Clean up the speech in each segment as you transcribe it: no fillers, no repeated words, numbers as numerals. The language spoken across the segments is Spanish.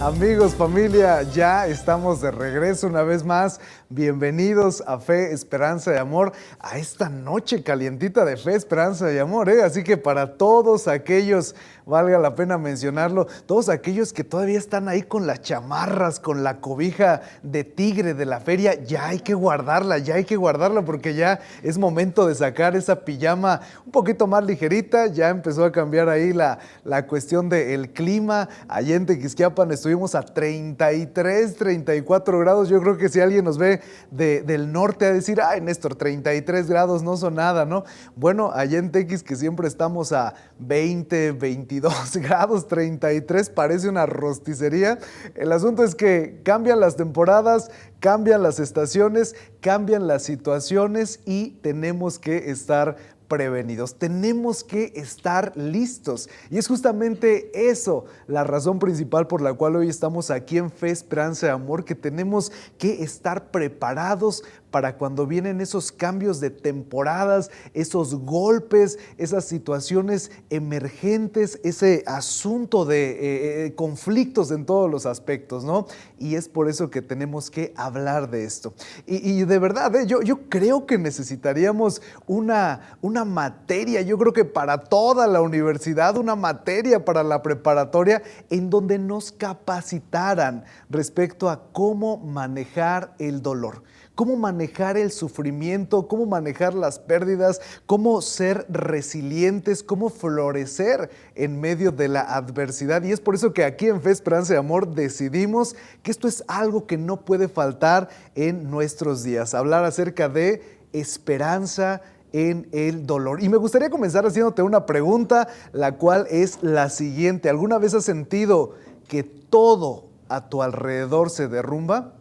Amigos, familia, ya estamos de regreso una vez más. Bienvenidos a Fe, Esperanza y Amor, a esta noche calientita de Fe, Esperanza y Amor, ¿eh? Así que para todos aquellos, valga la pena mencionarlo, todos aquellos que todavía están ahí con las chamarras, con la cobija de tigre de la feria, ya hay que guardarla porque ya es momento de sacar esa pijama un poquito más ligerita. Ya empezó a cambiar ahí la cuestión del clima. Allá en Tequisquiapan estuvimos a 33, 34 grados. Yo creo que si alguien nos ve del norte a decir, ay Néstor, 33 grados no son nada, ¿no? Bueno, allá en Tequis, que siempre estamos a 20, 22 grados, 33, parece una rosticería. El asunto es que cambian las temporadas, cambian las estaciones, cambian las situaciones y tenemos que estar prevenidos, tenemos que estar listos. Y es justamente eso la razón principal por la cual hoy estamos aquí en Fe, Esperanza y Amor, que tenemos que estar preparados para cuando vienen esos cambios de temporadas, esos golpes, esas situaciones emergentes, ese asunto de conflictos en todos los aspectos, ¿no? Y es por eso que tenemos que hablar de esto. Y de verdad, yo creo que necesitaríamos una materia, yo creo que para toda la universidad, una materia para la preparatoria en donde nos capacitaran respecto a cómo manejar el dolor, cómo manejar el sufrimiento, cómo manejar las pérdidas, cómo ser resilientes, cómo florecer en medio de la adversidad. Y es por eso que aquí en Fe, Esperanza y Amor decidimos que esto es algo que no puede faltar en nuestros días, hablar acerca de esperanza en el dolor. Y me gustaría comenzar haciéndote una pregunta, la cual es la siguiente. ¿Alguna vez has sentido que todo a tu alrededor se derrumba?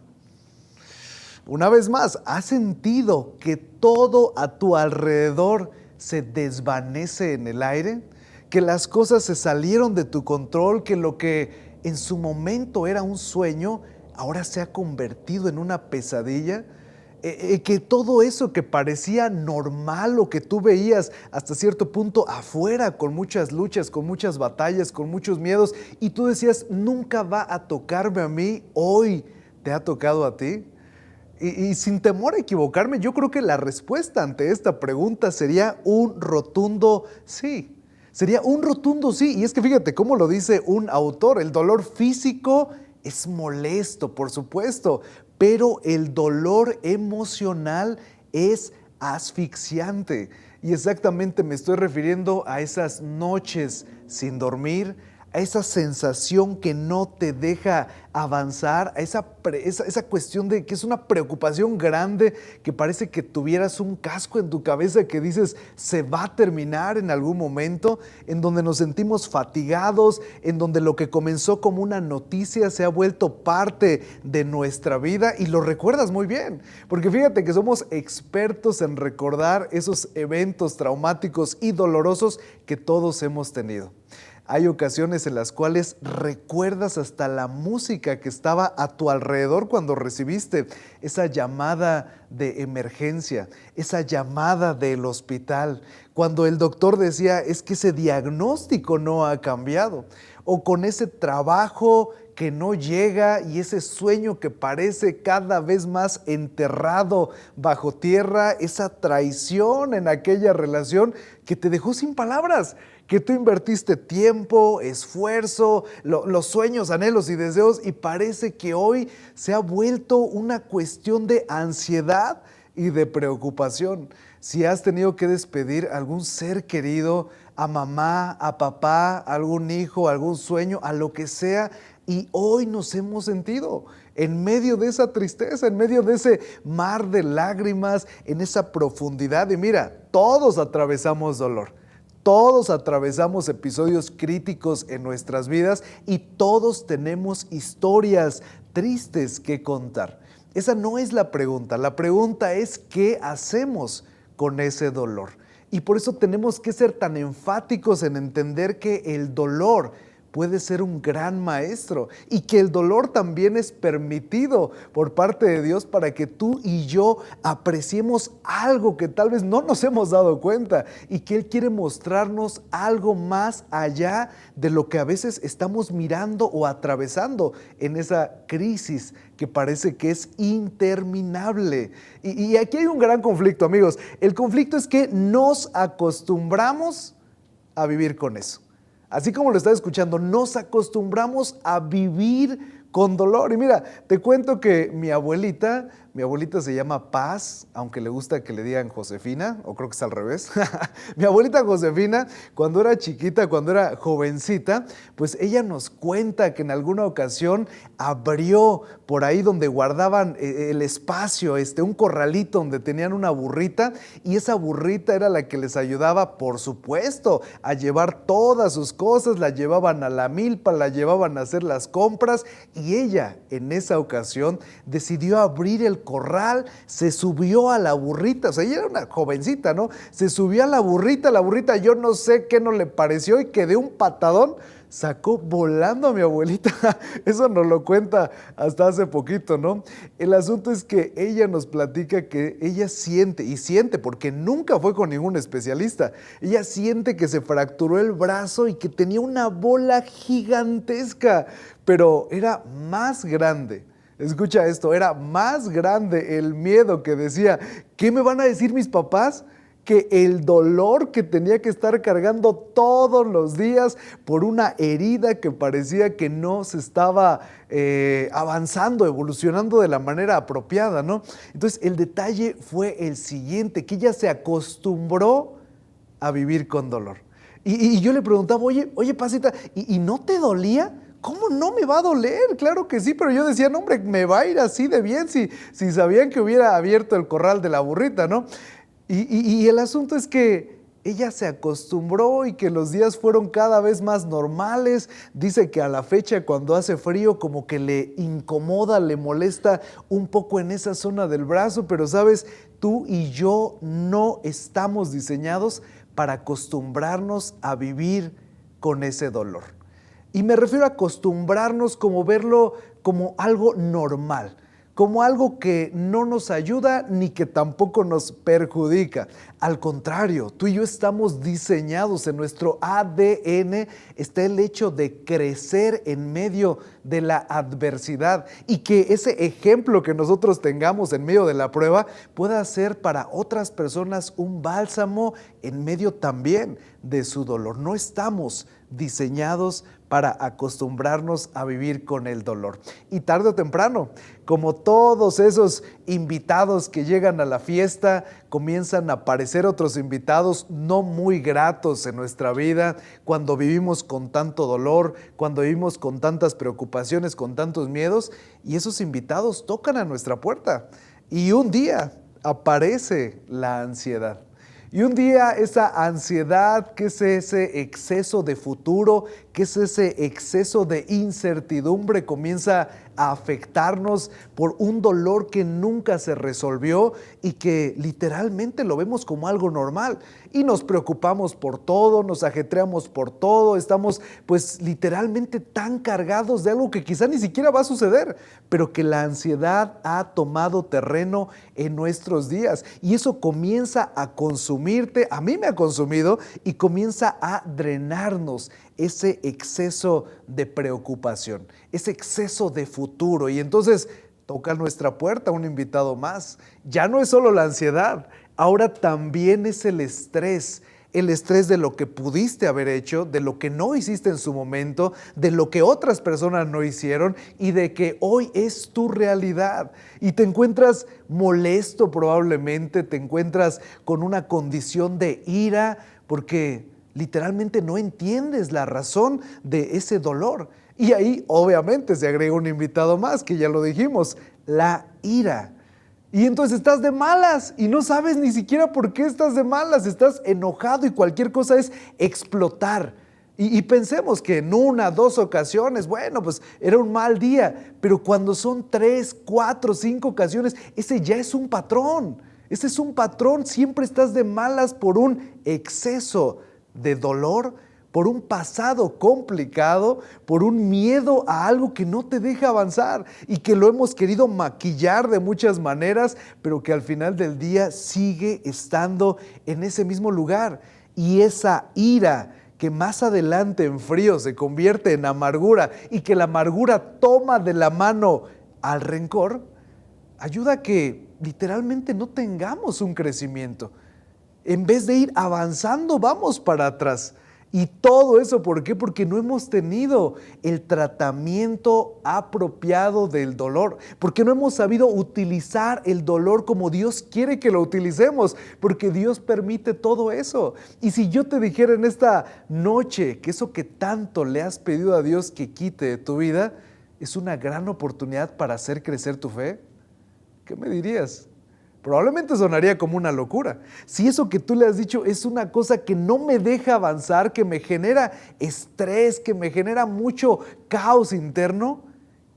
Una vez más, ¿has sentido que todo a tu alrededor se desvanece en el aire? ¿Que las cosas se salieron de tu control? ¿Que lo que en su momento era un sueño ahora se ha convertido en una pesadilla? Que todo eso que parecía normal o que tú veías hasta cierto punto afuera, con muchas luchas, con muchas batallas, con muchos miedos, y tú decías, nunca va a tocarme a mí, hoy te ha tocado a ti. Y sin temor a equivocarme, yo creo que la respuesta ante esta pregunta sería un rotundo sí. Sería un rotundo sí. Y es que fíjate cómo lo dice un autor, el dolor físico es molesto, por supuesto, pero el dolor emocional es asfixiante. Y exactamente me estoy refiriendo a esas noches sin dormir, a esa sensación que no te deja avanzar, a esa cuestión de que es una preocupación grande, que parece que tuvieras un casco en tu cabeza que dices, se va a terminar en algún momento, en donde nos sentimos fatigados, en donde lo que comenzó como una noticia se ha vuelto parte de nuestra vida y lo recuerdas muy bien, porque fíjate que somos expertos en recordar esos eventos traumáticos y dolorosos que todos hemos tenido. Hay ocasiones en las cuales recuerdas hasta la música que estaba a tu alrededor cuando recibiste esa llamada de emergencia, esa llamada del hospital, cuando el doctor decía, es que ese diagnóstico no ha cambiado, o con ese trabajo que no llega y ese sueño que parece cada vez más enterrado bajo tierra, esa traición en aquella relación que te dejó sin palabras, que tú invertiste tiempo, esfuerzo, los sueños, anhelos y deseos, y parece que hoy se ha vuelto una cuestión de ansiedad y de preocupación. Si has tenido que despedir a algún ser querido, a mamá, a papá, a algún hijo, a algún sueño, a lo que sea, y hoy nos hemos sentido en medio de esa tristeza, en medio de ese mar de lágrimas, en esa profundidad. Y mira, todos atravesamos dolor. Todos atravesamos episodios críticos en nuestras vidas y todos tenemos historias tristes que contar. Esa no es la pregunta es ¿qué hacemos con ese dolor? Y por eso tenemos que ser tan enfáticos en entender que el dolor puede ser un gran maestro y que el dolor también es permitido por parte de Dios para que tú y yo apreciemos algo que tal vez no nos hemos dado cuenta y que Él quiere mostrarnos algo más allá de lo que a veces estamos mirando o atravesando en esa crisis que parece que es interminable. Y aquí hay un gran conflicto, amigos. El conflicto es que nos acostumbramos a vivir con eso. Así como lo estás escuchando, nos acostumbramos a vivir con dolor. Y mira, te cuento que mi abuelita se llama Paz, aunque le gusta que le digan Josefina, o creo que es al revés. Mi abuelita Josefina, cuando era chiquita, cuando era jovencita, pues ella nos cuenta que en alguna ocasión abrió por ahí donde guardaban el espacio, un corralito donde tenían una burrita, y esa burrita era la que les ayudaba, por supuesto, a llevar todas sus cosas, la llevaban a la milpa, la llevaban a hacer las compras, y ella en esa ocasión decidió abrir el corral, se subió a la burrita, o sea, ella era una jovencita, ¿no? Se subió a la burrita, yo no sé qué no le pareció y que de un patadón sacó volando a mi abuelita. Eso nos lo cuenta hasta hace poquito, ¿no? El asunto es que ella nos platica que ella siente, y siente porque nunca fue con ningún especialista, ella siente que se fracturó el brazo y que tenía una bola gigantesca, pero era más grande. Escucha esto, era más grande el miedo que decía, ¿qué me van a decir mis papás? Que el dolor que tenía que estar cargando todos los días por una herida que parecía que no se estaba avanzando, evolucionando de la manera apropiada, ¿no? Entonces el detalle fue el siguiente, que ella se acostumbró a vivir con dolor. Y yo le preguntaba, oye Pasita, ¿y no te dolía? ¿Cómo no me va a doler? Claro que sí, pero yo decía, no hombre, me va a ir así de bien si sabían que hubiera abierto el corral de la burrita, ¿no? Y el asunto es que ella se acostumbró y que los días fueron cada vez más normales. Dice que a la fecha cuando hace frío como que le incomoda, le molesta un poco en esa zona del brazo, pero sabes, tú y yo no estamos diseñados para acostumbrarnos a vivir con ese dolor. Y me refiero a acostumbrarnos como verlo como algo normal, como algo que no nos ayuda ni que tampoco nos perjudica. Al contrario, tú y yo estamos diseñados, en nuestro ADN está el hecho de crecer en medio de la adversidad y que ese ejemplo que nosotros tengamos en medio de la prueba pueda ser para otras personas un bálsamo en medio también de su dolor. No estamos diseñados para acostumbrarnos a vivir con el dolor. Y tarde o temprano, como todos esos invitados que llegan a la fiesta, comienzan a aparecer otros invitados no muy gratos en nuestra vida, cuando vivimos con tanto dolor, cuando vivimos con tantas preocupaciones, con tantos miedos, y esos invitados tocan a nuestra puerta. Y un día aparece la ansiedad. Y un día esa ansiedad, que es ese exceso de futuro, que es ese exceso de incertidumbre, comienza a afectarnos por un dolor que nunca se resolvió y que literalmente lo vemos como algo normal. Y nos preocupamos por todo, nos ajetreamos por todo, estamos pues literalmente tan cargados de algo que quizá ni siquiera va a suceder, pero que la ansiedad ha tomado terreno en nuestros días. Y eso comienza a consumirte, a mí me ha consumido, y comienza a drenarnos ese exceso de preocupación, ese exceso de futuro. Y entonces toca a nuestra puerta un invitado más. Ya no es solo la ansiedad, ahora también es el estrés de lo que pudiste haber hecho, de lo que no hiciste en su momento, de lo que otras personas no hicieron y de que hoy es tu realidad. Y te encuentras molesto probablemente, te encuentras con una condición de ira porque literalmente no entiendes la razón de ese dolor. Y ahí obviamente se agrega un invitado más, que ya lo dijimos, la ira. Y entonces estás de malas y no sabes ni siquiera por qué estás de malas, estás enojado y cualquier cosa es explotar. Y pensemos que en 1, 2 ocasiones, bueno, pues era un mal día, pero cuando son 3, 4, 5 ocasiones, ese ya es un patrón. Ese es un patrón, siempre estás de malas por un exceso de dolor, por un pasado complicado, por un miedo a algo que no te deja avanzar y que lo hemos querido maquillar de muchas maneras, pero que al final del día sigue estando en ese mismo lugar. Y esa ira que más adelante en frío se convierte en amargura y que la amargura toma de la mano al rencor, ayuda a que literalmente no tengamos un crecimiento. En vez de ir avanzando, vamos para atrás. Y todo eso, ¿por qué? Porque no hemos tenido el tratamiento apropiado del dolor, porque no hemos sabido utilizar el dolor como Dios quiere que lo utilicemos, porque Dios permite todo eso. Y si yo te dijera en esta noche que eso que tanto le has pedido a Dios que quite de tu vida, es una gran oportunidad para hacer crecer tu fe, ¿qué me dirías? Probablemente sonaría como una locura. Si eso que tú le has dicho es una cosa que no me deja avanzar, que me genera estrés, que me genera mucho caos interno,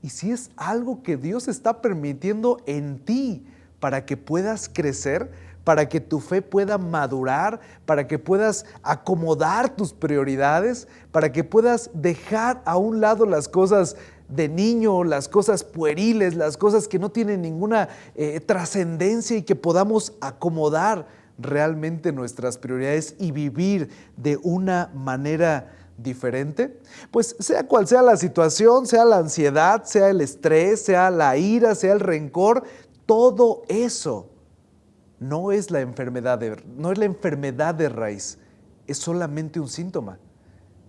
y si es algo que Dios está permitiendo en ti para que puedas crecer, para que tu fe pueda madurar, para que puedas acomodar tus prioridades, para que puedas dejar a un lado las cosas de niño, las cosas pueriles, las cosas que no tienen ninguna trascendencia y que podamos acomodar realmente nuestras prioridades y vivir de una manera diferente. Pues sea cual sea la situación, sea la ansiedad, sea el estrés, sea la ira, sea el rencor, todo eso no es la enfermedad de raíz, es solamente un síntoma.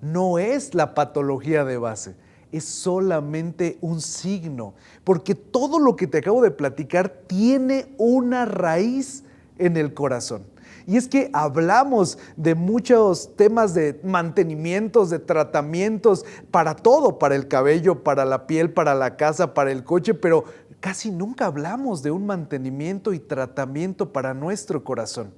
No es la patología de base, es solamente un signo, porque todo lo que te acabo de platicar tiene una raíz en el corazón. Y es que hablamos de muchos temas de mantenimientos, de tratamientos, para todo, para el cabello, para la piel, para la casa, para el coche, pero casi nunca hablamos de un mantenimiento y tratamiento para nuestro corazón.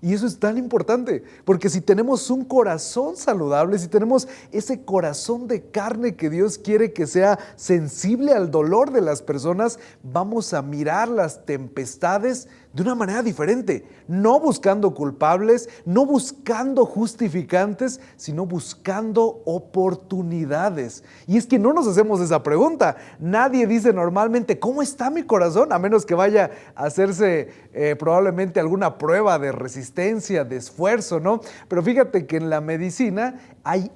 Y eso es tan importante, porque si tenemos un corazón saludable, si tenemos ese corazón de carne que Dios quiere que sea sensible al dolor de las personas, vamos a mirar las tempestades de una manera diferente, no buscando culpables, no buscando justificantes, sino buscando oportunidades. Y es que no nos hacemos esa pregunta. Nadie dice normalmente, ¿cómo está mi corazón? A menos que vaya a hacerse probablemente alguna prueba de resistencia, de esfuerzo, ¿no? Pero fíjate que en la medicina hay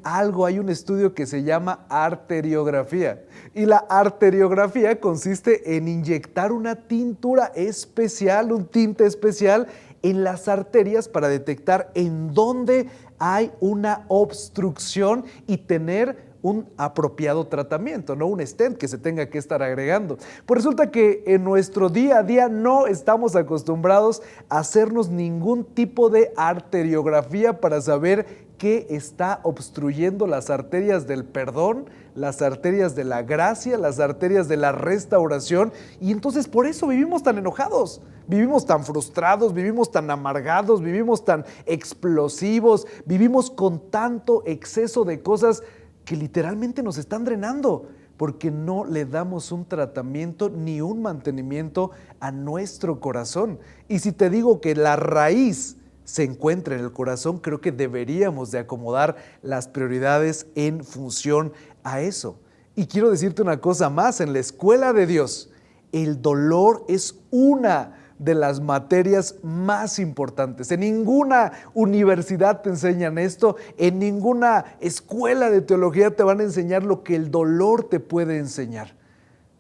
un estudio que se llama arteriografía. Y la arteriografía consiste en inyectar una tintura especial, un tinte especial en las arterias para detectar en dónde hay una obstrucción y tener un apropiado tratamiento, no un stent que se tenga que estar agregando. Pues resulta que en nuestro día a día no estamos acostumbrados a hacernos ningún tipo de arteriografía para saber qué está obstruyendo las arterias del perdón, las arterias de la gracia, las arterias de la restauración, y entonces por eso vivimos tan enojados, vivimos tan frustrados, vivimos tan amargados, vivimos tan explosivos, vivimos con tanto exceso de cosas que literalmente nos están drenando, porque no le damos un tratamiento ni un mantenimiento a nuestro corazón. Y si te digo que la raíz se encuentra en el corazón, creo que deberíamos de acomodar las prioridades en función a eso. Y quiero decirte una cosa más, en la escuela de Dios, el dolor es una de las materias más importantes. En ninguna universidad te enseñan esto, en ninguna escuela de teología te van a enseñar lo que el dolor te puede enseñar.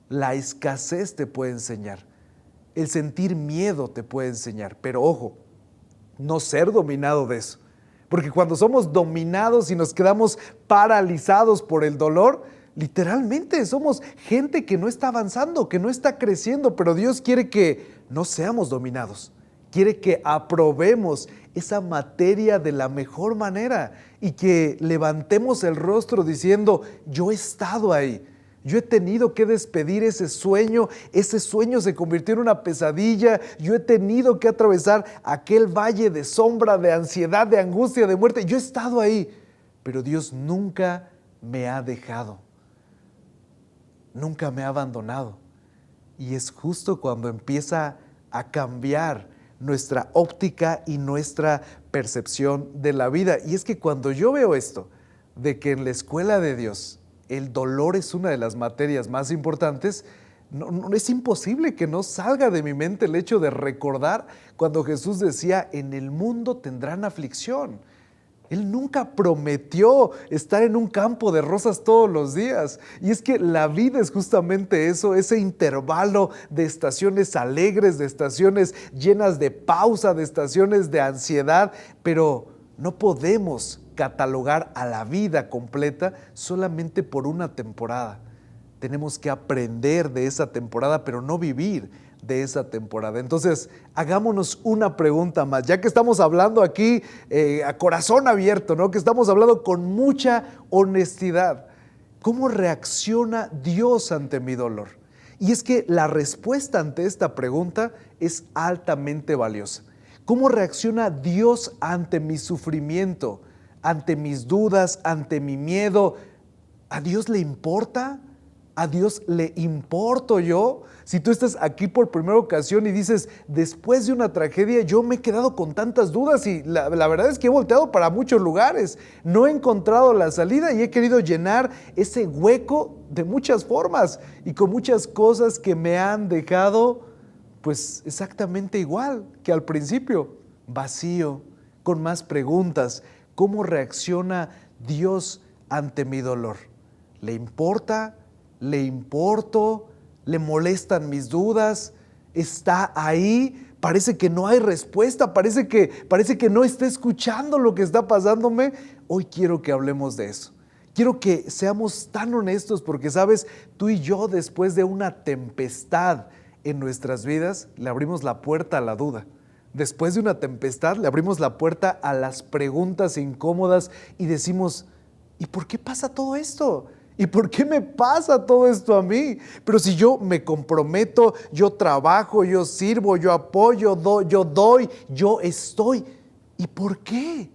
La escasez te puede enseñar, el sentir miedo te puede enseñar, pero ojo, no ser dominado de eso. Porque cuando somos dominados y nos quedamos paralizados por el dolor, literalmente somos gente que no está avanzando, que no está creciendo, pero Dios quiere que no seamos dominados. Quiere que aprobemos esa materia de la mejor manera y que levantemos el rostro diciendo, yo he estado ahí. Yo he tenido que despedir ese sueño se convirtió en una pesadilla, yo he tenido que atravesar aquel valle de sombra, de ansiedad, de angustia, de muerte. Yo he estado ahí, pero Dios nunca me ha dejado, nunca me ha abandonado. Y es justo cuando empieza a cambiar nuestra óptica y nuestra percepción de la vida. Y es que cuando yo veo esto, de que en la escuela de Dios el dolor es una de las materias más importantes, no es imposible que no salga de mi mente el hecho de recordar cuando Jesús decía, en el mundo tendrán aflicción. Él nunca prometió estar en un campo de rosas todos los días. Y es que la vida es justamente eso, ese intervalo de estaciones alegres, de estaciones llenas de pausa, de estaciones de ansiedad, pero no podemos catalogar a la vida completa solamente por una temporada. Tenemos que aprender de esa temporada, pero no vivir de esa temporada. Entonces, hagámonos una pregunta más, ya que estamos hablando aquí a corazón abierto, ¿no? Que estamos hablando con mucha honestidad. ¿Cómo reacciona Dios ante mi dolor? Y es que la respuesta ante esta pregunta es altamente valiosa. ¿Cómo reacciona Dios ante mi sufrimiento, ante mis dudas, ante mi miedo? ¿A Dios le importa? ¿A Dios le importo yo? Si tú estás aquí por primera ocasión y dices, después de una tragedia yo me he quedado con tantas dudas y la verdad es que he volteado para muchos lugares, no he encontrado la salida y he querido llenar ese hueco de muchas formas y con muchas cosas que me han dejado pues exactamente igual que al principio, vacío, con más preguntas. ¿Cómo reacciona Dios ante mi dolor? ¿Le importa? ¿Le importo? ¿Le molestan mis dudas? ¿Está ahí? Parece que no hay respuesta, parece que no está escuchando lo que está pasándome. Hoy quiero que hablemos de eso. Quiero que seamos tan honestos porque, sabes, tú y yo después de una tempestad en nuestras vidas le abrimos la puerta a la duda. Después de una tempestad le abrimos la puerta a las preguntas incómodas y decimos, ¿y por qué pasa todo esto? ¿Y por qué me pasa todo esto a mí? Pero si yo me comprometo, yo trabajo, yo sirvo, yo apoyo, yo doy, yo estoy. ¿Y por qué?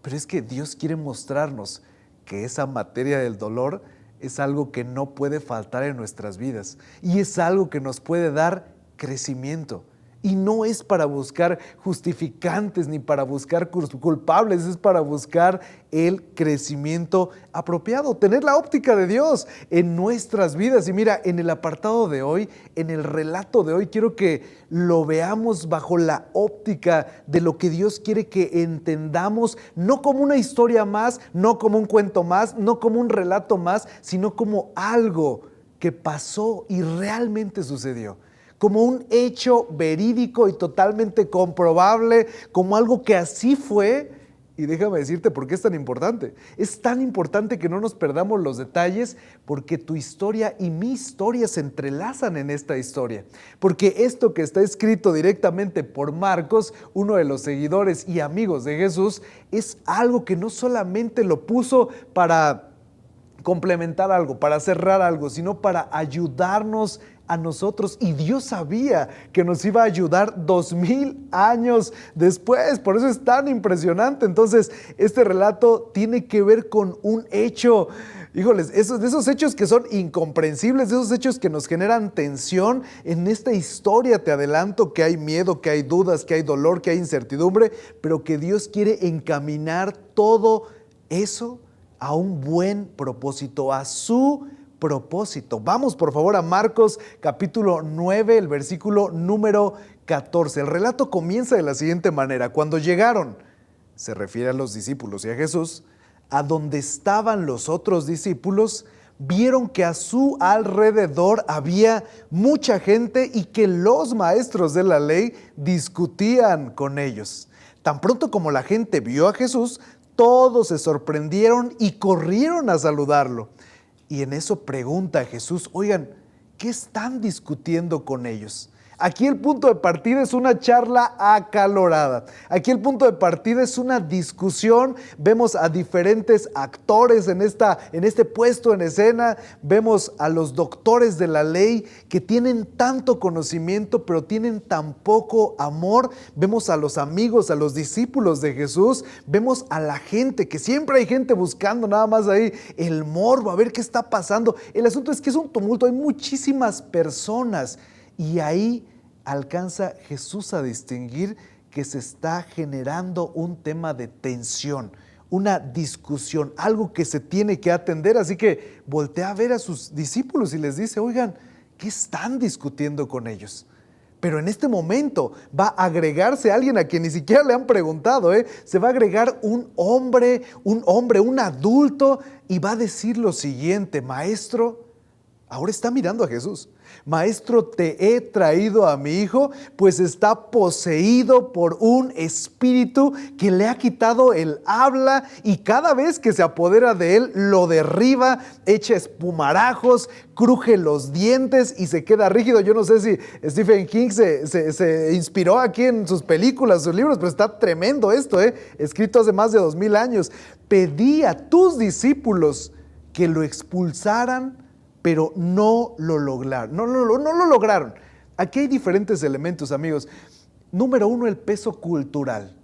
Pero es que Dios quiere mostrarnos que esa materia del dolor es algo que no puede faltar en nuestras vidas y es algo que nos puede dar crecimiento. Y no es para buscar justificantes ni para buscar culpables, es para buscar el crecimiento apropiado, tener la óptica de Dios en nuestras vidas. Y mira, en el apartado de hoy, en el relato de hoy, quiero que lo veamos bajo la óptica de lo que Dios quiere que entendamos, no como una historia más, no como un cuento más, no como un relato más, sino como algo que pasó y realmente sucedió. Como un hecho verídico y totalmente comprobable, como algo que así fue. Y déjame decirte por qué es tan importante. Es tan importante que no nos perdamos los detalles porque tu historia y mi historia se entrelazan en esta historia. Porque esto que está escrito directamente por Marcos, uno de los seguidores y amigos de Jesús, es algo que no solamente lo puso para complementar algo, para cerrar algo, sino para ayudarnos a nosotros. Y Dios sabía que nos iba a ayudar 2000 años después. Por eso es tan impresionante. Entonces, este relato tiene que ver con un hecho, híjoles, de esos hechos que son incomprensibles, de esos hechos que nos generan tensión. En esta historia te adelanto que hay miedo, que hay dudas, que hay dolor, que hay incertidumbre, pero que Dios quiere encaminar todo eso a un buen propósito, a su propósito. Vamos por favor a Marcos capítulo 9, el versículo número 14. El relato comienza de la siguiente manera. Cuando llegaron, se refiere a los discípulos y a Jesús, a donde estaban los otros discípulos, vieron que a su alrededor había mucha gente y que los maestros de la ley discutían con ellos. Tan pronto como la gente vio a Jesús, todos se sorprendieron y corrieron a saludarlo. Y en eso pregunta a Jesús, oigan, ¿qué están discutiendo con ellos? Aquí el punto de partida es una charla acalorada. Aquí el punto de partida es una discusión. Vemos a diferentes actores en este puesto en escena. Vemos a los doctores de la ley que tienen tanto conocimiento, pero tienen tan poco amor. Vemos a los amigos, a los discípulos de Jesús. Vemos a la gente, que siempre hay gente buscando nada más ahí el morbo, a ver qué está pasando. El asunto es que es un tumulto, hay muchísimas personas. Y ahí alcanza Jesús a distinguir que se está generando un tema de tensión, una discusión, algo que se tiene que atender. Así que voltea a ver a sus discípulos y les dice, oigan, ¿qué están discutiendo con ellos? Pero en este momento va a agregarse alguien a quien ni siquiera le han preguntado, Se va a agregar un hombre, un adulto, y va a decir lo siguiente: maestro, ahora está mirando a Jesús. Maestro, te he traído a mi hijo, pues está poseído por un espíritu que le ha quitado el habla, y cada vez que se apodera de él, lo derriba, echa espumarajos, cruje los dientes y se queda rígido. Yo no sé si Stephen King se inspiró aquí en sus películas, sus libros, pero está tremendo esto, escrito hace más de 2000 años. Pedí a tus discípulos que lo expulsaran, pero no lo lograron. No lo lograron. Aquí hay diferentes elementos, amigos. Número uno, el peso cultural.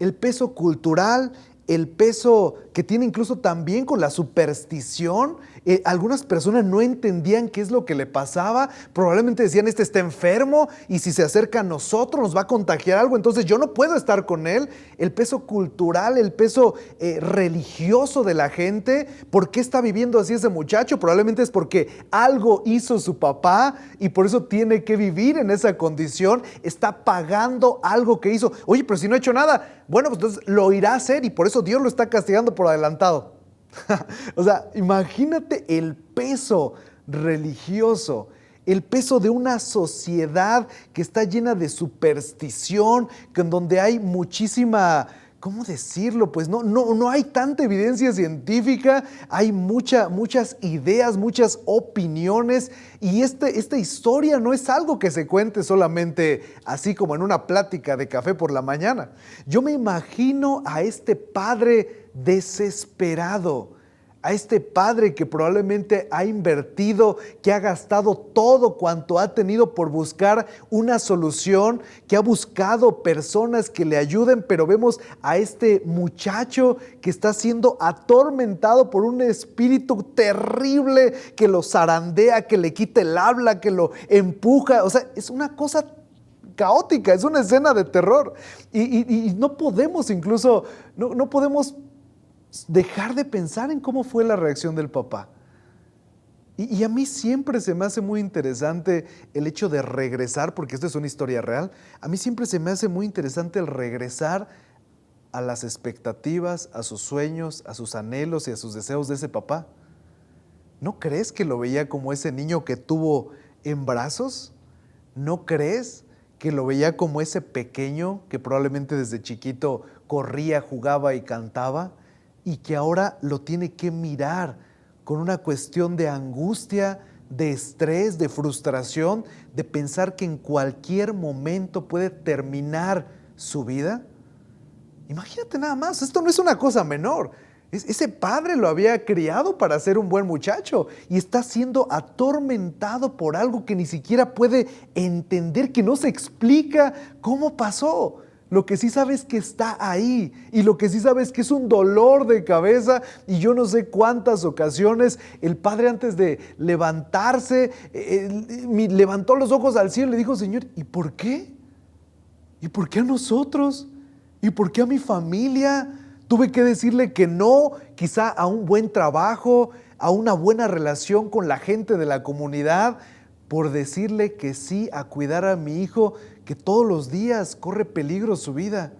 El peso cultural, el peso que tiene incluso también con la superstición. Algunas personas no entendían qué es lo que le pasaba. Probablemente decían, este está enfermo y si se acerca a nosotros nos va a contagiar algo, entonces yo no puedo estar con él. El peso cultural, el peso religioso de la gente. ¿Por qué está viviendo así ese muchacho? Probablemente es porque algo hizo su papá y por eso tiene que vivir en esa condición. Está pagando algo que hizo. Oye, pero si no ha hecho nada, bueno, pues entonces lo irá a hacer y por eso Dios lo está castigando por adelantado. O sea, imagínate el peso religioso, el peso de una sociedad que está llena de superstición, en donde hay muchísima, ¿cómo decirlo? Pues no hay tanta evidencia científica, hay muchas ideas, muchas opiniones, y esta historia no es algo que se cuente solamente así como en una plática de café por la mañana. Yo me imagino a este padre desesperado, a este padre que probablemente ha invertido, que ha gastado todo cuanto ha tenido por buscar una solución, que ha buscado personas que le ayuden, pero vemos a este muchacho que está siendo atormentado por un espíritu terrible que lo zarandea, que le quita el habla, que lo empuja. O sea, es una cosa caótica, es una escena de terror. Y no podemos incluso, no podemos dejar de pensar en cómo fue la reacción del papá. Y a mí siempre se me hace muy interesante el hecho de regresar, porque esto es una historia real. A mí siempre se me hace muy interesante el regresar a las expectativas, a sus sueños, a sus anhelos y a sus deseos de ese papá. ¿No crees que lo veía como ese niño que tuvo en brazos? ¿No crees que lo veía como ese pequeño que probablemente desde chiquito corría, jugaba y cantaba? Y que ahora lo tiene que mirar con una cuestión de angustia, de estrés, de frustración, de pensar que en cualquier momento puede terminar su vida. Imagínate nada más, esto no es una cosa menor. Ese padre lo había criado para ser un buen muchacho y está siendo atormentado por algo que ni siquiera puede entender, que no se explica cómo pasó. Lo que sí sabe es que está ahí, y lo que sí sabe es que es un dolor de cabeza, y yo no sé cuántas ocasiones el padre, antes de levantarse, levantó los ojos al cielo y le dijo: Señor, ¿y por qué? ¿Y por qué a nosotros? ¿Y por qué a mi familia? Tuve que decirle que no, quizá a un buen trabajo, a una buena relación con la gente de la comunidad, por decirle que sí a cuidar a mi hijo, que todos los días corre peligro su vida.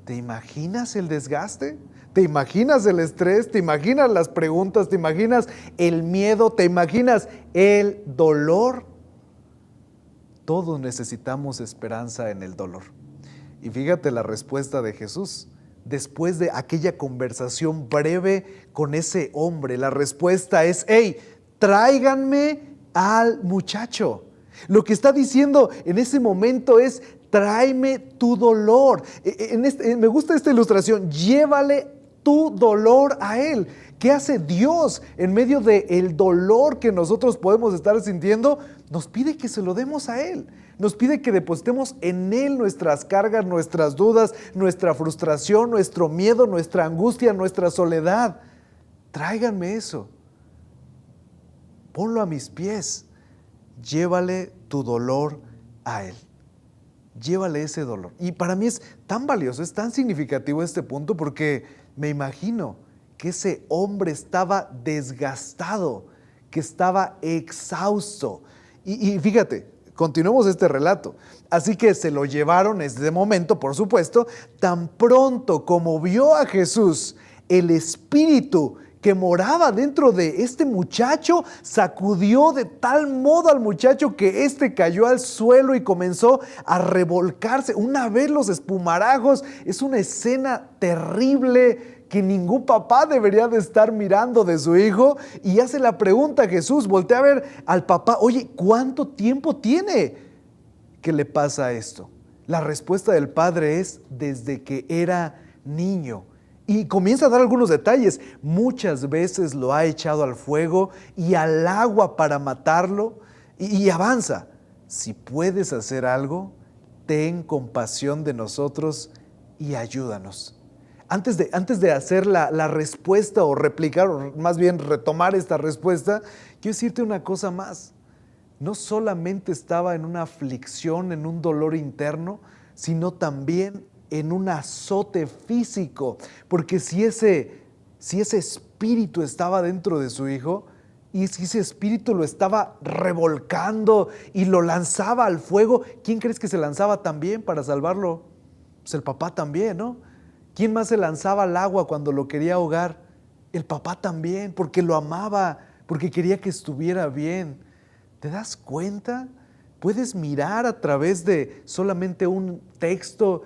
¿Te imaginas el desgaste? ¿Te imaginas el estrés? ¿Te imaginas las preguntas? ¿Te imaginas el miedo? ¿Te imaginas el dolor? Todos necesitamos esperanza en el dolor. Y fíjate la respuesta de Jesús. Después de aquella conversación breve con ese hombre, la respuesta es: hey, tráiganme al muchacho. Lo que está diciendo en ese momento es: tráeme tu dolor. Me gusta esta ilustración: llévale tu dolor a él. ¿Qué hace Dios en medio del dolor que nosotros podemos estar sintiendo? Nos pide que se lo demos a él. Nos pide que depositemos en él nuestras cargas, nuestras dudas, nuestra frustración, nuestro miedo, nuestra angustia, nuestra soledad. Tráiganme eso. Ponlo a mis pies. Llévale tu dolor a él. Llévale ese dolor. Y para mí es tan valioso, es tan significativo este punto, porque Me imagino que ese hombre estaba desgastado, que estaba exhausto. Y fíjate, continuemos este relato. Así que se lo llevaron en ese momento, por supuesto. Tan pronto como vio a Jesús, el espíritu que moraba dentro de este muchacho sacudió de tal modo al muchacho que éste cayó al suelo y comenzó a revolcarse. Una vez los espumarajos, es una escena terrible que ningún papá debería de estar mirando de su hijo, y hace la pregunta a Jesús, voltea a ver al papá: oye, ¿cuánto tiempo tiene que le pasa esto? La respuesta del padre es: desde que era niño. Y comienza a dar algunos detalles. Muchas veces lo ha echado al fuego y al agua para matarlo. Y avanza: si puedes hacer algo, ten compasión de nosotros y ayúdanos. Antes de hacer la respuesta o replicar, o más bien retomar esta respuesta, quiero decirte una cosa más. No solamente estaba en una aflicción, en un dolor interno, sino también en un azote físico. Porque si ese espíritu estaba dentro de su hijo, y si ese espíritu lo estaba revolcando y lo lanzaba al fuego, ¿quién crees que se lanzaba también para salvarlo? Pues el papá también, ¿no? ¿Quién más se lanzaba al agua cuando lo quería ahogar? El papá también, porque lo amaba, porque quería que estuviera bien. ¿Te das cuenta? Puedes mirar a través de solamente un texto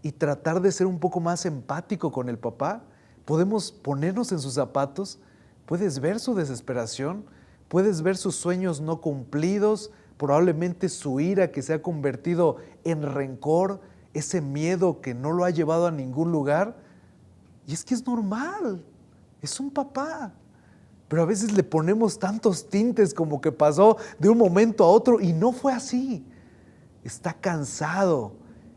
y tratar de ser un poco más empático con el papá. Podemos ponernos en sus zapatos. Puedes ver su desesperación, puedes ver sus sueños no cumplidos, probablemente su ira que se ha convertido en rencor, ese miedo que no lo ha llevado a ningún lugar. Y es que es normal, es un papá. Pero a veces le ponemos tantos tintes como que pasó de un momento a otro, y no fue así. Está cansado,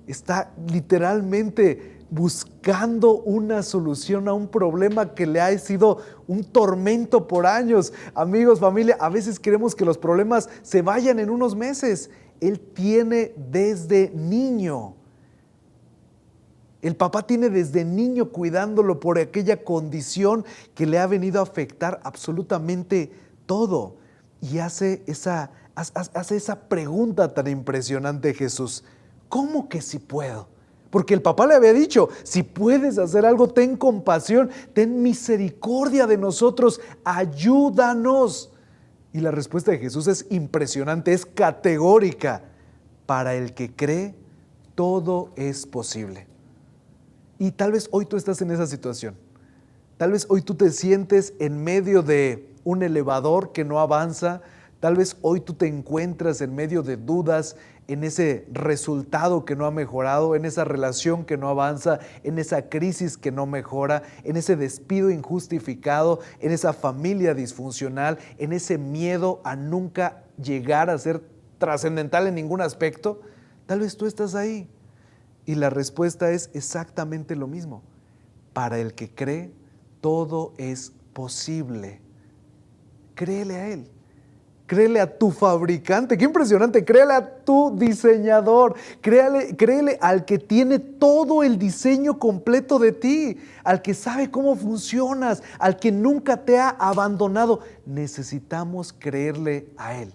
está literalmente buscando una solución a un problema que le ha sido un tormento por años. Amigos, familia, a veces queremos que los problemas se vayan en unos meses. Él tiene desde niño. El papá tiene desde niño cuidándolo por aquella condición que le ha venido a afectar absolutamente todo. Y hace esa pregunta tan impresionante Jesús: ¿cómo que si puedo? Porque el papá le había dicho: si puedes hacer algo, ten compasión, ten misericordia de nosotros, ayúdanos. Y la respuesta de Jesús es impresionante, es categórica: para el que cree, todo es posible. Y tal vez hoy tú estás en esa situación. Tal vez hoy tú te sientes en medio de un elevador que no avanza. Tal vez hoy tú te encuentras en medio de dudas, en ese resultado que no ha mejorado, en esa relación que no avanza, en esa crisis que no mejora, en ese despido injustificado, en esa familia disfuncional, en ese miedo a nunca llegar a ser trascendental en ningún aspecto. Tal vez tú estás ahí. Y la respuesta es exactamente lo mismo: para el que cree, todo es posible. Créele a Él, créele a tu fabricante. ¡Qué impresionante! Créele a tu diseñador, créele al que tiene todo el diseño completo de ti, al que sabe cómo funcionas, al que nunca te ha abandonado. Necesitamos creerle a Él.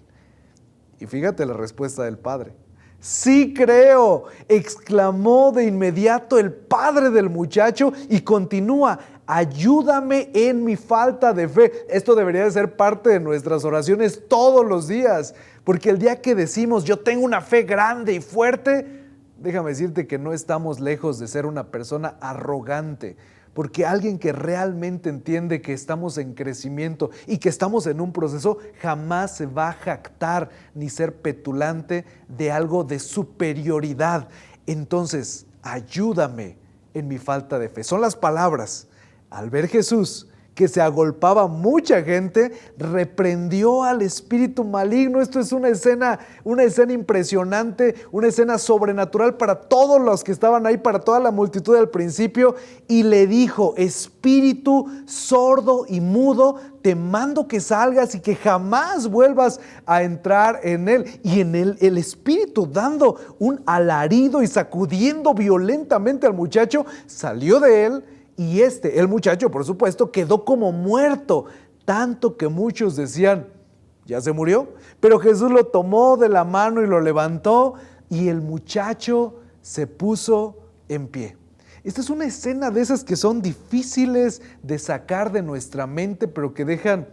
Y fíjate la respuesta del padre: sí creo, exclamó de inmediato el padre del muchacho, y continúa: ayúdame en mi falta de fe. Esto debería de ser parte de nuestras oraciones todos los días, porque el día que decimos yo tengo una fe grande y fuerte, déjame decirte que no estamos lejos de ser una persona arrogante. Porque alguien que realmente entiende que estamos en crecimiento y que estamos en un proceso, jamás se va a jactar ni ser petulante de algo de superioridad. Entonces, ayúdame en mi falta de fe. Son las palabras. Al ver Jesús que se agolpaba mucha gente, reprendió al espíritu maligno. Esto es una escena impresionante, una escena sobrenatural para todos los que estaban ahí, para toda la multitud al principio, y le dijo: espíritu sordo y mudo, te mando que salgas y que jamás vuelvas a entrar en él. Y en él, el espíritu, dando un alarido y sacudiendo violentamente al muchacho, salió de él, Y el muchacho, por supuesto, quedó como muerto, tanto que muchos decían, ya se murió. Pero Jesús lo tomó de la mano y lo levantó, y el muchacho se puso en pie. Esta es una escena de esas que son difíciles de sacar de nuestra mente, pero que dejan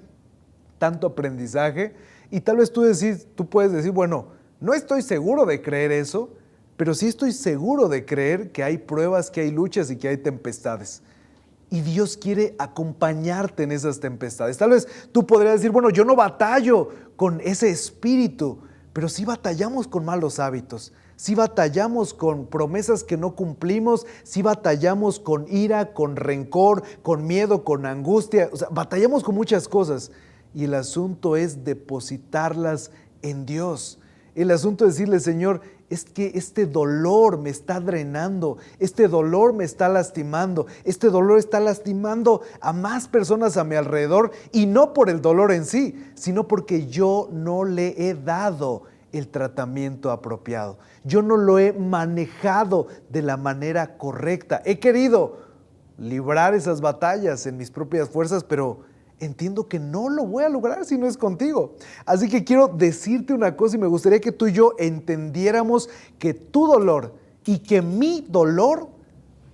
tanto aprendizaje. Y tal vez tú puedes decir, bueno, no estoy seguro de creer eso, pero sí estoy seguro de creer que hay pruebas, que hay luchas y que hay tempestades. Y Dios quiere acompañarte en esas tempestades. Tal vez tú podrías decir, bueno, yo no batallo con ese espíritu, pero sí batallamos con malos hábitos, sí batallamos con promesas que no cumplimos, sí batallamos con ira, con rencor, con miedo, con angustia. O sea, batallamos con muchas cosas y el asunto es depositarlas en Dios. El asunto es decirle, Señor, es que este dolor me está drenando, este dolor me está lastimando, este dolor está lastimando a más personas a mi alrededor, y no por el dolor en sí, sino porque yo no le he dado el tratamiento apropiado. Yo no lo he manejado de la manera correcta. He querido librar esas batallas en mis propias fuerzas, pero entiendo que no lo voy a lograr si no es contigo. Así que quiero decirte una cosa y me gustaría que tú y yo entendiéramos que tu dolor y que mi dolor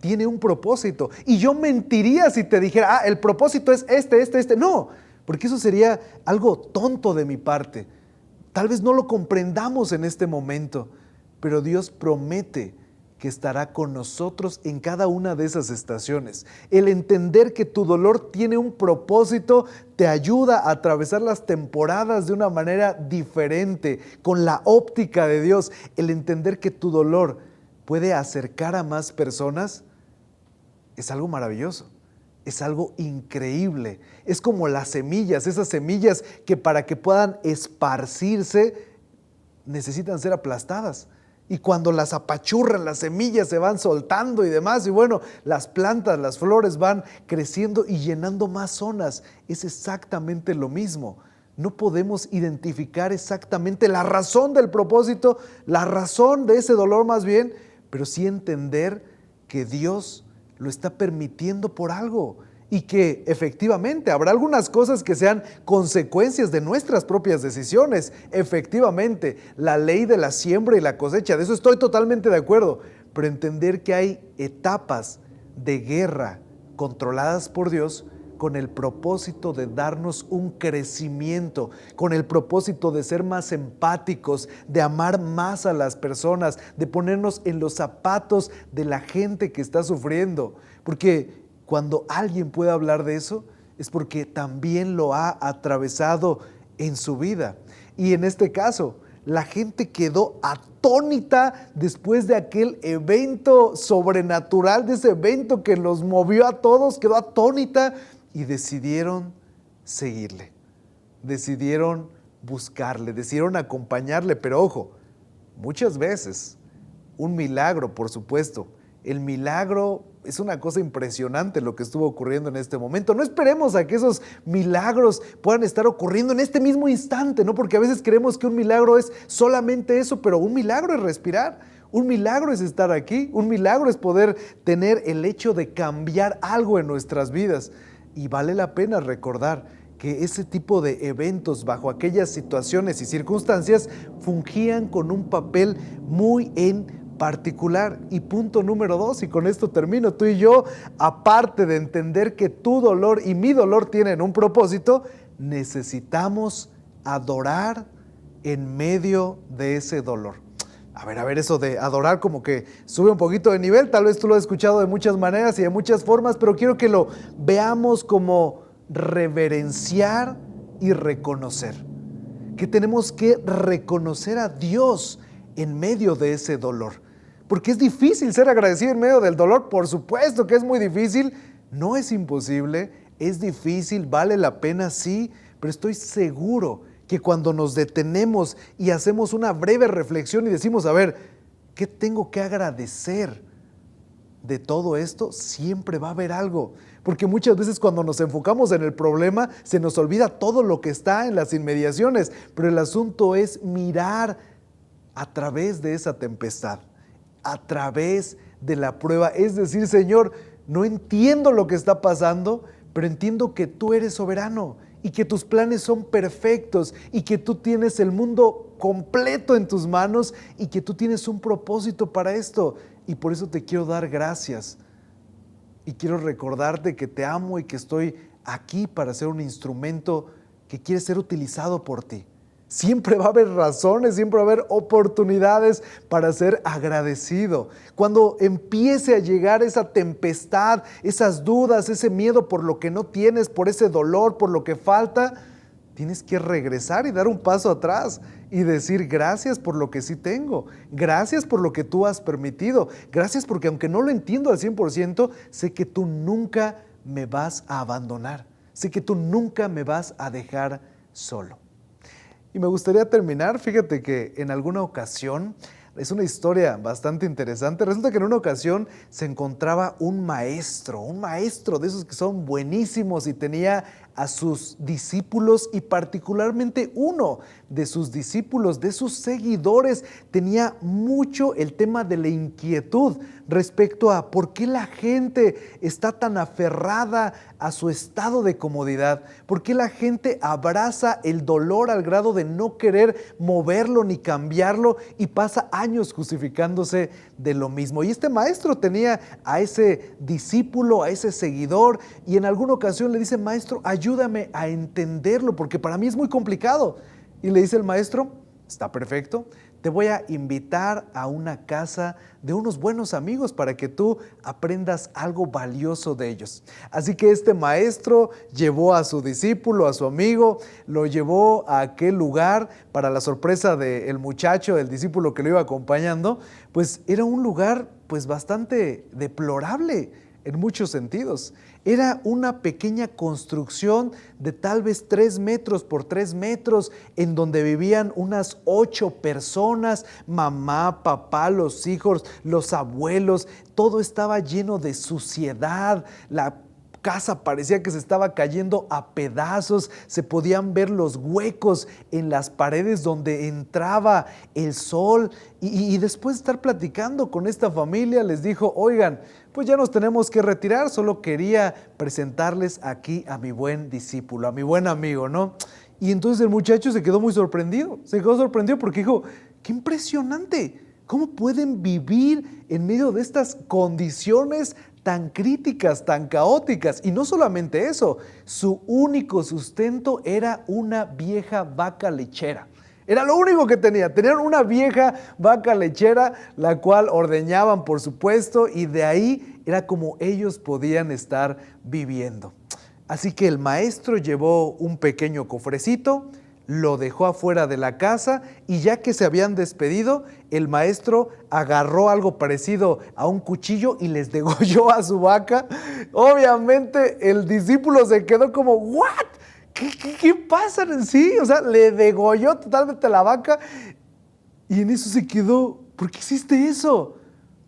tiene un propósito. Y yo mentiría si te dijera, el propósito es este. No, porque eso sería algo tonto de mi parte. Tal vez no lo comprendamos en este momento, pero Dios promete que estará con nosotros en cada una de esas estaciones. El entender que tu dolor tiene un propósito te ayuda a atravesar las temporadas de una manera diferente, con la óptica de Dios. El entender que tu dolor puede acercar a más personas es algo maravilloso. Es algo increíble. Es como las semillas, esas semillas que para que puedan esparcirse necesitan ser aplastadas. Y cuando las apachurran, las semillas se van soltando y demás, y bueno, las plantas, las flores van creciendo y llenando más zonas. Es exactamente lo mismo. No podemos identificar exactamente la razón del propósito, la razón de ese dolor más bien, pero sí entender que Dios lo está permitiendo por algo y que efectivamente habrá algunas cosas que sean consecuencias de nuestras propias decisiones. Efectivamente, la ley de la siembra y la cosecha, de eso estoy totalmente de acuerdo, pero entender que hay etapas de guerra controladas por Dios con el propósito de darnos un crecimiento, con el propósito de ser más empáticos, de amar más a las personas, de ponernos en los zapatos de la gente que está sufriendo. Porque cuando alguien puede hablar de eso, es porque también lo ha atravesado en su vida. Y en este caso, la gente quedó atónita después de aquel evento sobrenatural, de ese evento que los movió a todos, quedó atónita y decidieron seguirle, decidieron buscarle, decidieron acompañarle. Pero ojo, muchas veces un milagro, por supuesto, el milagro es una cosa impresionante lo que estuvo ocurriendo en este momento. No esperemos a que esos milagros puedan estar ocurriendo en este mismo instante, ¿no? Porque a veces creemos que un milagro es solamente eso, pero un milagro es respirar, un milagro es estar aquí, un milagro es poder tener el hecho de cambiar algo en nuestras vidas. Y vale la pena recordar que ese tipo de eventos bajo aquellas situaciones y circunstancias fungían con un papel muy en particular. Y punto número 2, y con esto termino, tú y yo, aparte de entender que tu dolor y mi dolor tienen un propósito, necesitamos adorar en medio de ese dolor. A ver, eso de adorar como que sube un poquito de nivel, tal vez tú lo has escuchado de muchas maneras y de muchas formas, pero quiero que lo veamos como reverenciar y reconocer. Que tenemos que reconocer a Dios en medio de ese dolor. Porque es difícil ser agradecido en medio del dolor, por supuesto que es muy difícil, no es imposible, es difícil, vale la pena, sí, pero estoy seguro que cuando nos detenemos y hacemos una breve reflexión y decimos, a ver, ¿qué tengo que agradecer de todo esto? Siempre va a haber algo, porque muchas veces cuando nos enfocamos en el problema se nos olvida todo lo que está en las inmediaciones, pero el asunto es mirar a través de esa tempestad, a través de la prueba, es decir, Señor, no entiendo lo que está pasando, pero entiendo que tú eres soberano y que tus planes son perfectos y que tú tienes el mundo completo en tus manos y que tú tienes un propósito para esto. Y por eso te quiero dar gracias y quiero recordarte que te amo y que estoy aquí para ser un instrumento que quiere ser utilizado por ti. Siempre va a haber razones, siempre va a haber oportunidades para ser agradecido. Cuando empiece a llegar esa tempestad, esas dudas, ese miedo por lo que no tienes, por ese dolor, por lo que falta, tienes que regresar y dar un paso atrás y decir gracias por lo que sí tengo, gracias por lo que tú has permitido, gracias porque aunque no lo entiendo al 100%, sé que tú nunca me vas a abandonar, sé que tú nunca me vas a dejar solo. Y me gustaría terminar, fíjate que en alguna ocasión, es una historia bastante interesante, resulta que en una ocasión se encontraba un maestro de esos que son buenísimos y tenía a sus discípulos y particularmente uno de sus discípulos, de sus seguidores, tenía mucho el tema de la inquietud respecto a por qué la gente está tan aferrada a su estado de comodidad, por qué la gente abraza el dolor al grado de no querer moverlo ni cambiarlo y pasa años justificándose de lo mismo. Y este maestro tenía a ese discípulo, a ese seguidor, y en alguna ocasión le dice: maestro, ayúdame a entenderlo porque para mí es muy complicado. Y le dice el maestro: está perfecto, te voy a invitar a una casa de unos buenos amigos para que tú aprendas algo valioso de ellos. Así que este maestro llevó a su discípulo, a su amigo, lo llevó a aquel lugar. Para la sorpresa del muchacho, del discípulo que lo iba acompañando, pues era un lugar pues bastante deplorable en muchos sentidos. Era una pequeña construcción de tal vez 3 metros por 3 metros, en donde vivían unas 8 personas, mamá, papá, los hijos, los abuelos. Todo estaba lleno de suciedad. La casa parecía que se estaba cayendo a pedazos, se podían ver los huecos en las paredes donde entraba el sol. Y después de estar platicando con esta familia, les dijo: oigan, pues ya nos tenemos que retirar, solo quería presentarles aquí a mi buen discípulo, a mi buen amigo, ¿no? Y entonces el muchacho se quedó muy sorprendido, porque dijo: qué impresionante, ¿cómo pueden vivir en medio de estas condiciones tan críticas, tan caóticas? Y no solamente eso, su único sustento era una vieja vaca lechera. Era lo único que tenían una vieja vaca lechera, la cual ordeñaban, por supuesto, y de ahí era como ellos podían estar viviendo. Así que el maestro llevó un pequeño cofrecito, lo dejó afuera de la casa, y ya que se habían despedido, el maestro agarró algo parecido a un cuchillo y les degolló a su vaca. Obviamente el discípulo se quedó como: ¿what? ¿Qué pasa? Sí, o sea, le degolló totalmente la vaca, y en eso se quedó: ¿por qué hiciste eso?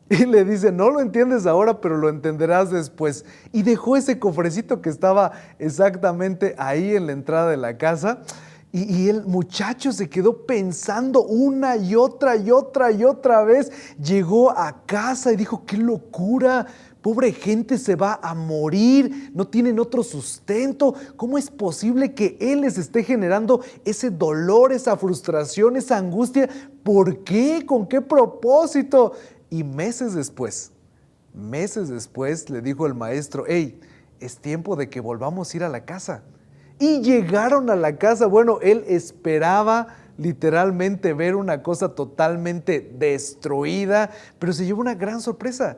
Y le dice: no lo entiendes ahora, pero lo entenderás después. Y dejó ese cofrecito que estaba exactamente ahí en la entrada de la casa. Y el muchacho se quedó pensando una y otra vez. Llegó a casa y dijo: ¡qué locura! Pobre gente, se va a morir, no tienen otro sustento. ¿Cómo es posible que él les esté generando ese dolor, esa frustración, esa angustia? ¿Por qué? ¿Con qué propósito? Y meses después le dijo el maestro: hey, es tiempo de que volvamos a ir a la casa. Y llegaron a la casa. Bueno, él esperaba literalmente ver una cosa totalmente destruida, pero se llevó una gran sorpresa.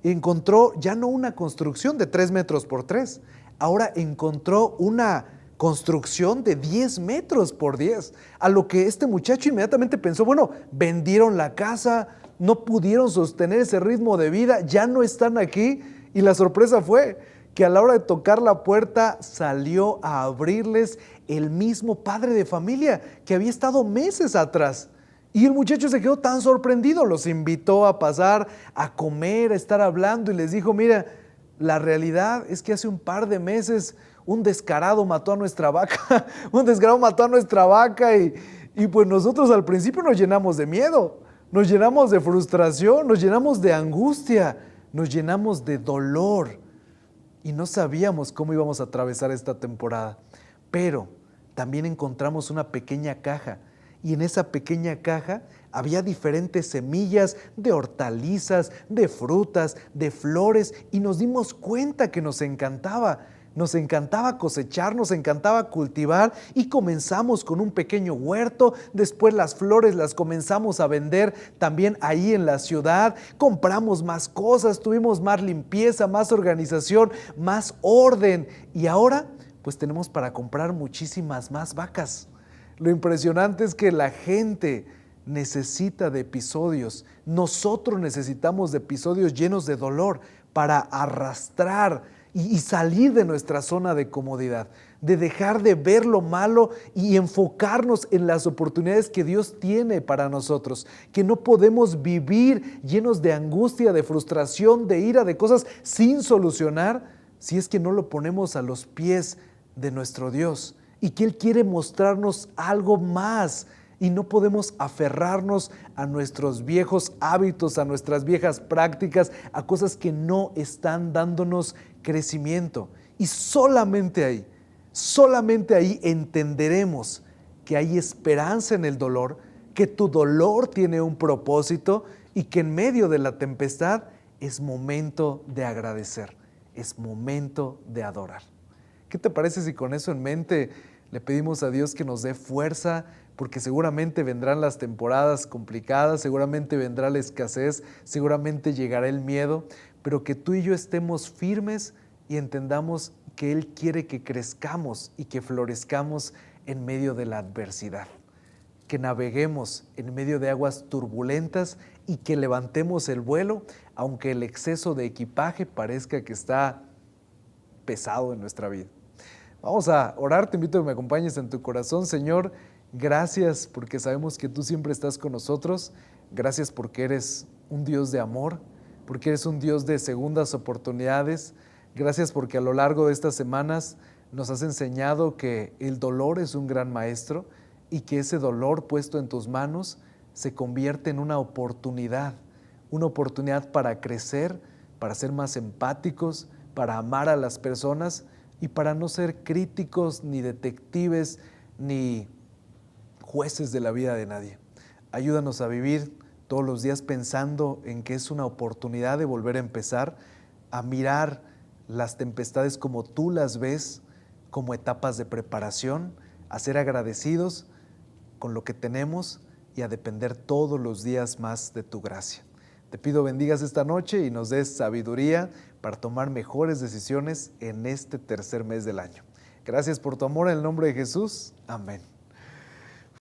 Encontró ya no una construcción de 3 metros por 3, ahora encontró una construcción de 10 metros por 10, a lo que este muchacho inmediatamente pensó: bueno, vendieron la casa, no pudieron sostener ese ritmo de vida, ya no están aquí. Y la sorpresa fue que a la hora de tocar la puerta salió a abrirles el mismo padre de familia que había estado meses atrás. Y el muchacho se quedó tan sorprendido, los invitó a pasar, a comer, a estar hablando, y les dijo: mira, la realidad es que hace un par de meses un descarado mató a nuestra vaca, y pues nosotros al principio nos llenamos de miedo, nos llenamos de frustración, nos llenamos de angustia. nos llenamos de dolor y no sabíamos cómo íbamos a atravesar esta temporada. Pero también encontramos una pequeña caja y en esa pequeña caja había diferentes semillas de hortalizas, de frutas, de flores y nos dimos cuenta que nos encantaba. Nos encantaba cosechar, nos encantaba cultivar y comenzamos con un pequeño huerto. Después las flores las comenzamos a vender también ahí en la ciudad. Compramos más cosas, tuvimos más limpieza, más organización, más orden. Y ahora pues tenemos para comprar muchísimas más vacas. Lo impresionante es que la gente necesita de episodios. Nosotros necesitamos de episodios llenos de dolor para arrastrar y salir de nuestra zona de comodidad, de dejar de ver lo malo y enfocarnos en las oportunidades que Dios tiene para nosotros, que no podemos vivir llenos de angustia, de frustración, de ira, de cosas sin solucionar, si es que no lo ponemos a los pies de nuestro Dios y que Él quiere mostrarnos algo más. Y no podemos aferrarnos a nuestros viejos hábitos, a nuestras viejas prácticas, a cosas que no están dándonos crecimiento. Y solamente ahí entenderemos que hay esperanza en el dolor, que tu dolor tiene un propósito y que en medio de la tempestad es momento de agradecer, es momento de adorar. ¿Qué te parece si con eso en mente le pedimos a Dios que nos dé fuerza? Porque seguramente vendrán las temporadas complicadas, seguramente vendrá la escasez, seguramente llegará el miedo, pero que tú y yo estemos firmes y entendamos que Él quiere que crezcamos y que florezcamos en medio de la adversidad, que naveguemos en medio de aguas turbulentas y que levantemos el vuelo, aunque el exceso de equipaje parezca que está pesado en nuestra vida. Vamos a orar, te invito a que me acompañes en tu corazón. Señor, gracias porque sabemos que tú siempre estás con nosotros. Gracias porque eres un Dios de amor, porque eres un Dios de segundas oportunidades. Gracias porque a lo largo de estas semanas nos has enseñado que el dolor es un gran maestro y que ese dolor puesto en tus manos se convierte en una oportunidad para crecer, para ser más empáticos, para amar a las personas y para no ser críticos, ni detectives, ni jueces de la vida de nadie. Ayúdanos a vivir todos los días pensando en que es una oportunidad de volver a empezar, a mirar las tempestades como tú las ves, como etapas de preparación, a ser agradecidos con lo que tenemos y a depender todos los días más de tu gracia. Te pido bendigas esta noche y nos des sabiduría para tomar mejores decisiones en este tercer mes del año. Gracias por tu amor en el nombre de Jesús. Amén.